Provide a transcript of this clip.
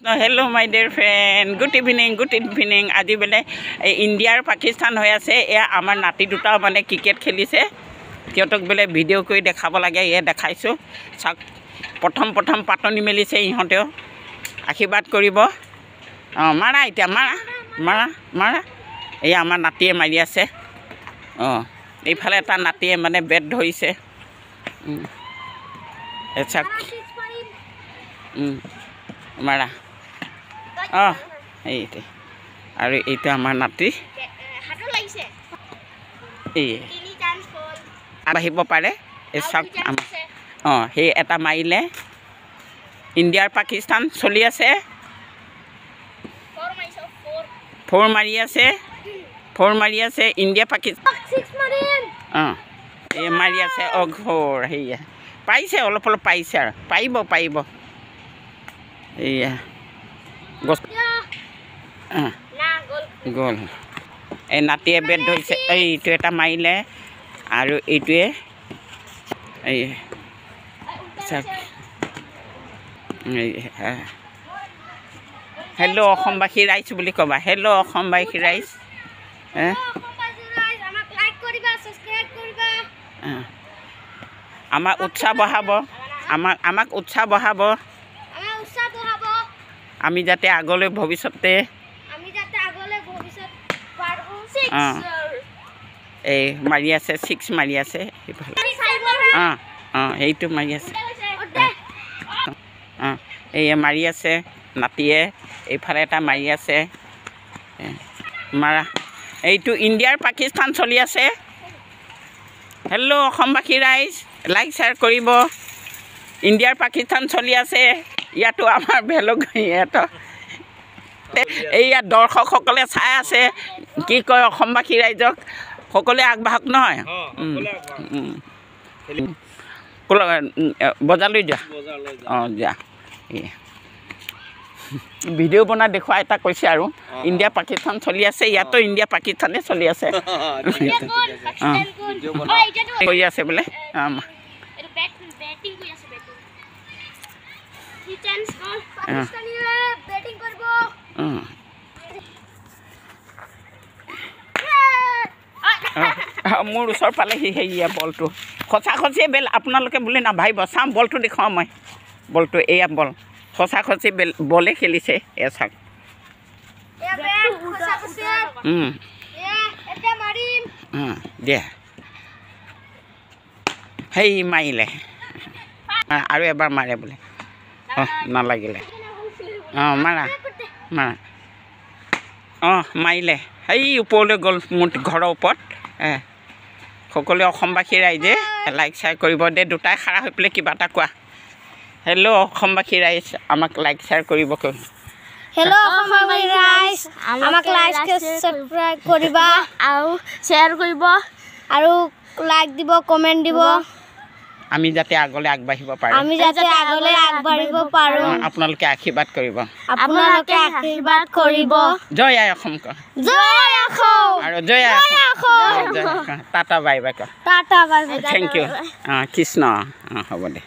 Hello, my dear friend. Good evening. আজি বেলে ইণ্ডিয়াৰ পাকিস্তান হৈ আছে এয়া আমাৰ নাতি দুটা মানে ক্ৰিকেট খেলিছে সিহঁতক বেলে ভিডিঅ' কৰি দেখাব লাগে এয়া দেখাইছোঁ চাওক প্ৰথম পাতনি মেলিছে ইহঁতেও আশীৰ্বাদ কৰিব মাৰা এতিয়া মাৰা এয়া আমাৰ নাতিয়ে মাৰি আছে এইফালে এটা নাতিয়ে মানে বেট ধৰিছে চাওক মাৰা এইটো আৰু এইটো আমাৰ নাতি আহিব পাৰে এই চাওক সেই এটা মাৰিলে ইণ্ডিয়াৰ পাকিস্তান চলি আছে 4 মাৰি আছে ইণ্ডিয়া পাকিস্তান এই মাৰি আছে ঘৰ সেয়া পাইছে অলপ পাইছে আৰু পাৰিব এয়া গ'ল এই নাতিয়ে বেট ধৰিছে এইটো এটা মাৰিলে আৰু এইটোৱে এই হেল্ল' অসমবাসী ৰাইজ বুলি ক'বা হেল্ল' অসমবাসী ৰাইজ আমাক উৎসাহ বঢ়াব আমাক উৎসাহ বঢ়াব আমি যাতে আগলৈ ভৱিষ্যতে এই মাৰি আছে 6 মাৰি আছে সেইটো মাৰি আছে এই মাৰি আছে নাতিয়ে এইফালে এটা মাৰি আছে মাৰা এইটো ইণ্ডিয়াৰ পাকিস্তান চলি আছে হেল্ল' অসমবাসী ৰাইজ লাইক শ্বেয়াৰ কৰিব ইণ্ডিয়াৰ পাকিস্তান চলি আছে ইয়াতো আমাৰ ভেলক ইয়াত এইয়া দৰ্শকসকলে চাই আছে কি কয় অসমবাসী ৰাইজক সকলোৱে আগবাঢ়ক নহয় বজাৰলৈ যোৱা যা ভিডিঅ' বনাই দেখুৱাই এটা কৈছে আৰু ইণ্ডিয়া পাকিস্তান চলি আছে ইয়াতো ইণ্ডিয়া পাকিস্তানে চলি আছে কৰি আছে বোলে মোৰ ওচৰ পালেহি সেয়া বলটো সঁচাসঁচিয়ে বেল আপোনালোকে বুলি নাভাবিব চাম বলটো দেখুৱাওঁ মই বলটো এয়া বল সঁচাসঁচি বলে খেলিছে এয়া চাওক দিয়া সেই মাৰিলে আৰু এবাৰ মাৰে বোলে নালাগিলে মাৰা মাৰিলে সেই ওপৰলৈ গ'ল মোৰ ঘৰৰ ওপৰত সকলোৱে অসমবাসী ৰাইজে লাইক শ্বেয়াৰ কৰিব দে দুটাই খাৰা হৈ পেলাই কিবা এটা কোৱা হেল্ল' অসমবাসী ৰাইজ আমাক লাইক শ্বেয়াৰ কৰিব হেল্ল' অসমবাসী ৰাইজ আমাক লাইক সাবস্ক্ৰাইব কৰিবা আৰু শ্বেয়াৰ কৰিব আৰু লাইক দিব কমেণ্ট দিব আমি যাতে আগলৈ আগবাঢ়িব পাৰোঁ আপোনালোকে আশীৰ্বাদ কৰিব জয় আই অসম আৰু জয় আই Assam tata bye bye thank you Krishna হ'ব দে